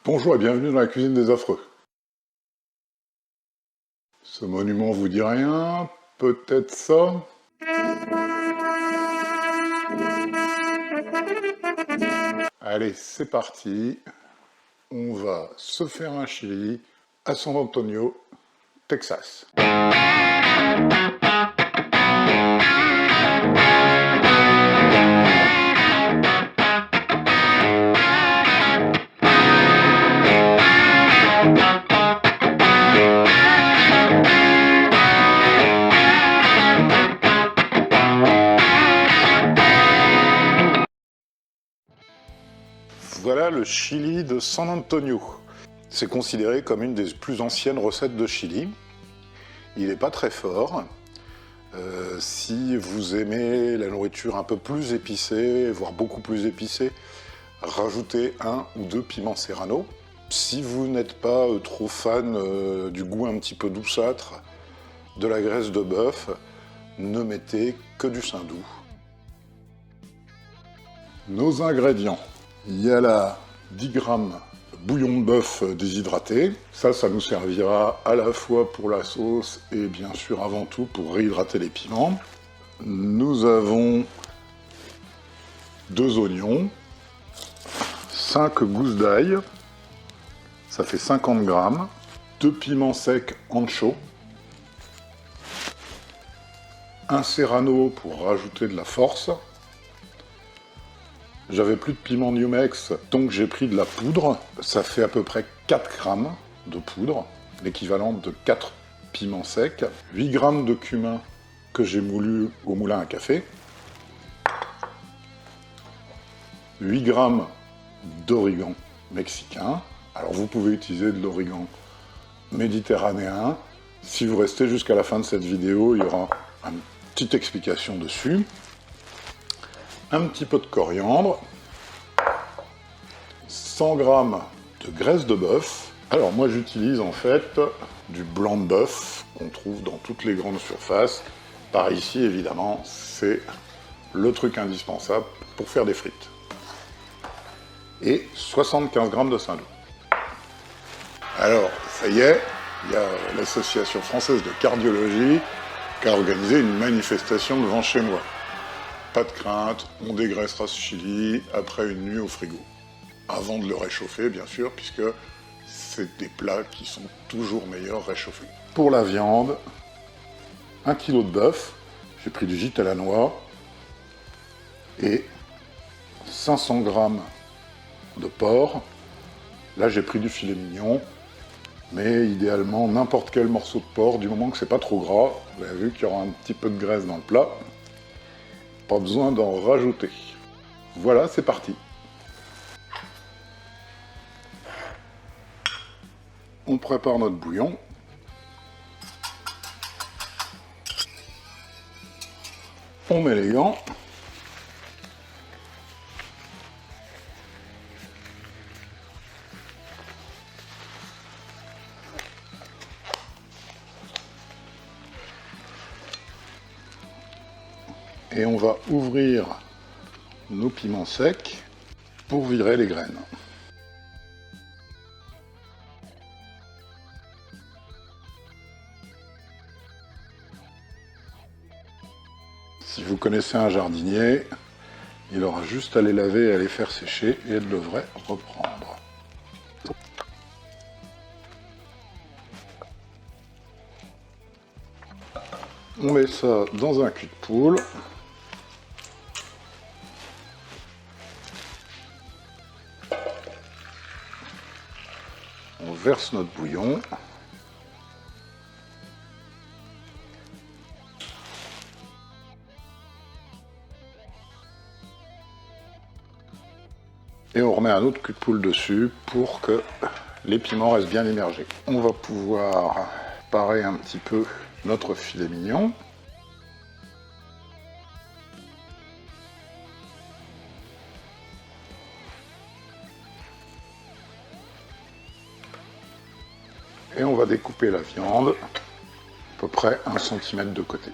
Bonjour et bienvenue dans la cuisine des affreux. Ce monument vous dit rien? Peut-être ça? Allez, c'est parti. On va se faire un chili à San Antonio, Texas. Voilà le chili de San Antonio. C'est considéré comme une des plus anciennes recettes de chili. Il n'est pas très fort. Si vous aimez la nourriture un peu plus épicée, voire beaucoup plus épicée, rajoutez 1 ou 2 piments serrano. Si vous n'êtes pas trop fan du goût un petit peu douceâtre de la graisse de bœuf, ne mettez que du saindoux. Nos ingrédients. Il y a là 10 grammes de bouillon de bœuf déshydraté. Ça nous servira à la fois pour la sauce et bien sûr avant tout pour réhydrater les piments. Nous avons 2 oignons, 5 gousses d'ail, ça fait 50 grammes, 2 piments secs ancho, un serrano pour rajouter de la force. J'avais plus de piment New Mex, donc j'ai pris de la poudre. Ça fait à peu près 4 grammes de poudre, l'équivalent de 4 piments secs. 8 grammes de cumin que j'ai moulu au moulin à café. 8 grammes d'origan mexicain. Alors vous pouvez utiliser de l'origan méditerranéen. Si vous restez jusqu'à la fin de cette vidéo, il y aura une petite explication dessus. Un petit peu de coriandre, 100 g de graisse de bœuf. Alors moi j'utilise en fait du blanc de bœuf qu'on trouve dans toutes les grandes surfaces. Par ici évidemment c'est le truc indispensable pour faire des frites. Et 75 g de saindoux. Alors ça y est, il y a l'Association française de cardiologie qui a organisé une manifestation devant chez moi. Pas de crainte, on dégraissera ce chili après une nuit au frigo. Avant de le réchauffer, bien sûr, puisque c'est des plats qui sont toujours meilleurs réchauffés. Pour la viande, 1 kg de bœuf, j'ai pris du gîte à la noix, et 500 g de porc. Là, j'ai pris du filet mignon, mais idéalement, n'importe quel morceau de porc, du moment que c'est pas trop gras. Vous avez vu qu'il y aura un petit peu de graisse dans le plat. Pas besoin d'en rajouter. Voilà, c'est parti. On prépare notre bouillon. On met les gants. Et on va ouvrir nos piments secs pour virer les graines. Si vous connaissez un jardinier, il aura juste à les laver et à les faire sécher et elles devraient reprendre. On met ça dans un cul de poule. On verse notre bouillon. Et on remet un autre cul de poule dessus pour que les piments restent bien immergés. On va pouvoir parer un petit peu notre filet mignon. Et on va découper la viande, à peu près 1 cm de côté.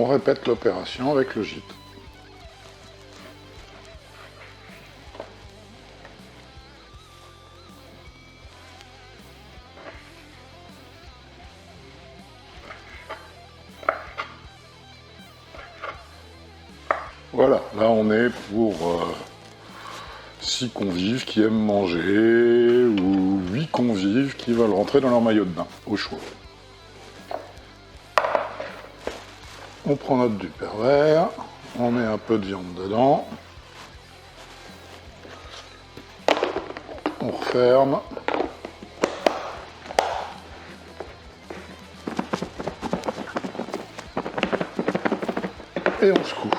on répète l'opération avec le gîte. Voilà, là on est pour 6 convives qui aiment manger ou 8 convives qui veulent rentrer dans leur maillot de bain, au choix. On prend notre Tupperware, on met un peu de viande dedans, on referme. Et on secoue.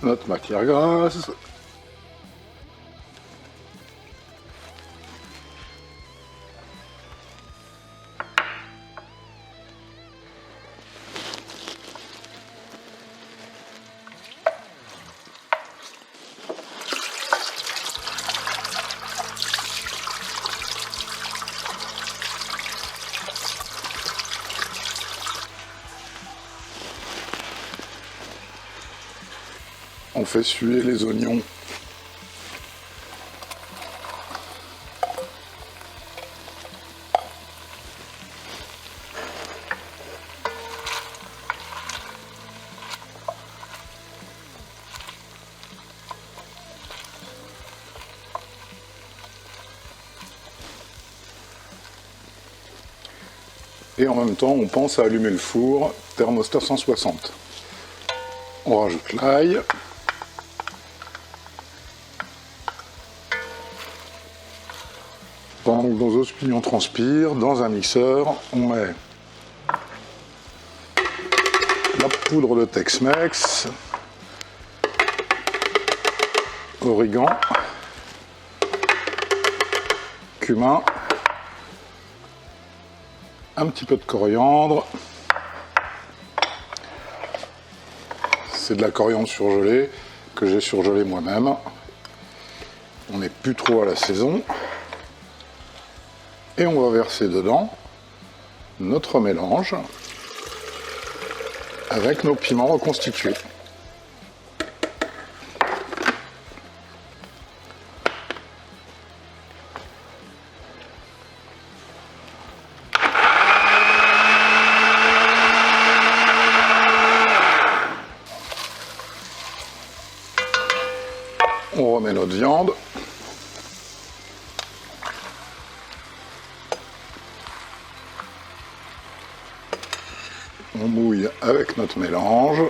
Notre matière grasse. On fait suer les oignons. Et en même temps, on pense à allumer le four, thermostat 160. On rajoute l'ail. Pendant que nos os pignons transpirent, dans un mixeur, on met la poudre de Tex-Mex, origan, cumin, un petit peu de coriandre. C'est de la coriandre surgelée que j'ai surgelée moi-même. On n'est plus trop à la saison. Et on va verser dedans notre mélange avec nos piments reconstitués. On remet notre viande. On mouille avec notre mélange.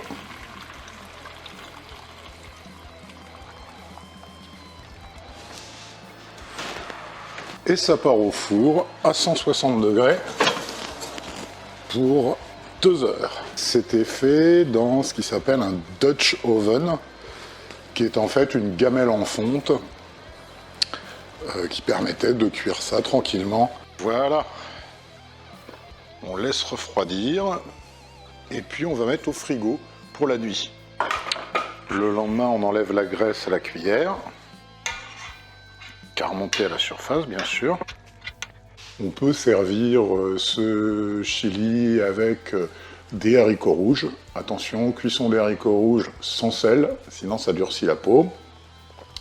Et ça part au four à 160 degrés pour 2 heures. C'était fait dans ce qui s'appelle un Dutch oven, qui est en fait une gamelle en fonte qui permettait de cuire ça tranquillement. Voilà. On laisse refroidir. Et puis on va mettre au frigo pour la nuit. Le lendemain, on enlève la graisse à la cuillère, car remontée à la surface, bien sûr. On peut servir ce chili avec des haricots rouges. Attention, cuisson des haricots rouges sans sel, sinon ça durcit la peau.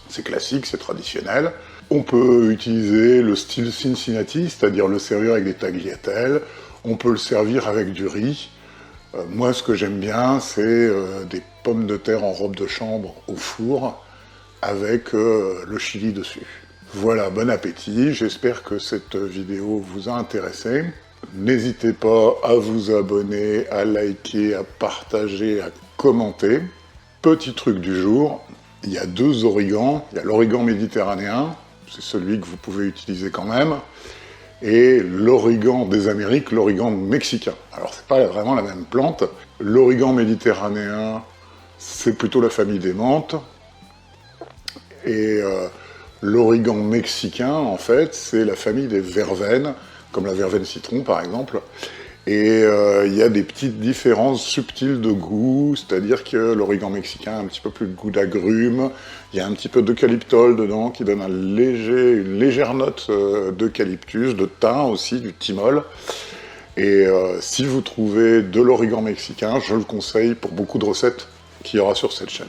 C'est classique, c'est traditionnel. On peut utiliser le style Cincinnati, c'est-à-dire le servir avec des tagliatelles. On peut le servir avec du riz. Moi, ce que j'aime bien, c'est des pommes de terre en robe de chambre au four avec le chili dessus. Voilà, bon appétit. J'espère que cette vidéo vous a intéressé. N'hésitez pas à vous abonner, à liker, à partager, à commenter. Petit truc du jour, il y a 2 origans. Il y a l'origan méditerranéen, c'est celui que vous pouvez utiliser quand même, et l'origan des Amériques, l'origan mexicain. Alors, c'est pas vraiment la même plante. L'origan méditerranéen, c'est plutôt la famille des menthes. Et l'origan mexicain, en fait, c'est la famille des verveines, comme la verveine citron, par exemple. Et il y a des petites différences subtiles de goût, c'est-à-dire que l'origan mexicain a un petit peu plus de goût d'agrumes, il y a un petit peu d'eucalyptol dedans qui donne une légère note d'eucalyptus, de thym aussi, du thymol. Et si vous trouvez de l'origan mexicain, je le conseille pour beaucoup de recettes qu'il y aura sur cette chaîne.